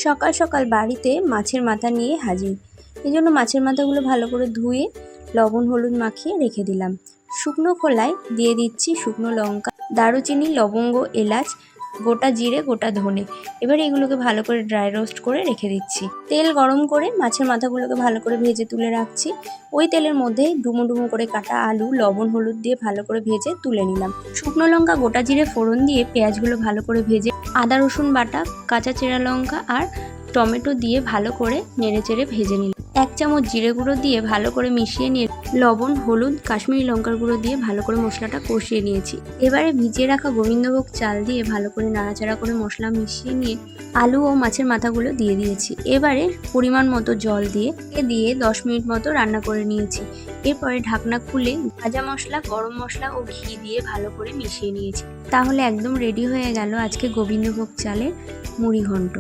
সকাল সকাল বাড়িতে মাছের মাথা নিয়ে হাজির। এই জন্য মাছের মাথাগুলো ভালো করে ধুয়ে লবণ হলুদ মাখিয়ে রেখে দিলাম। শুকনো খোলায় দিয়ে দিচ্ছি শুকনো লঙ্কা, দারুচিনি, লবঙ্গ, এলাচ, গোটা জিরে, গোটা ধনে। এবার এগুলোকে ভালো করে ড্রাই রোস্ট করে রেখে দিচ্ছি। তেল গরম করে মাছের মাথাগুলোকে ভালো করে ভেজে তুলে রাখছি। ওই তেলের মধ্যে ডুমো ডুমো করে কাটা আলু লবণ হলুদ দিয়ে ভালো করে ভেজে তুলে নিলাম। শুকনো লঙ্কা, গোটা জিরে ফোড়ন দিয়ে পেঁয়াজগুলো ভালো করে ভেজে আদা রসুন বাটা, কাঁচা চেরা লঙ্কা আর টমেটো দিয়ে ভালো করে নেড়ে চেড়ে ভেজে নিলাম। 1 চামচ জিরে গুঁড়ো দিয়ে ভালো করে মিশিয়ে নিয়ে লবণ হলুদ কাশ্মীরি লঙ্কার গুঁড়ো দিয়ে ভালো করে মশলাটা কষিয়ে নিয়েছি। এবারে ভিজিয়ে রাখা গোবিন্দভোগ চাল দিয়ে ভালো করে নাড়াচাড়া করে মশলা মিশিয়ে নিয়ে আলু ও মাছের মাথাগুলো দিয়ে দিয়েছি। এবারে পরিমাণ মতো জল দিয়ে 10 মিনিট মতো রান্না করে নিয়েছি। এরপরে ঢাকনা খুলে ভাজা মশলা, গরম মশলা ও ঘি দিয়ে ভালো করে মিশিয়ে নিয়েছি। তাহলে একদম রেডি হয়ে গেল আজকে গোবিন্দভোগ চালের মুড়ি ঘন্ট।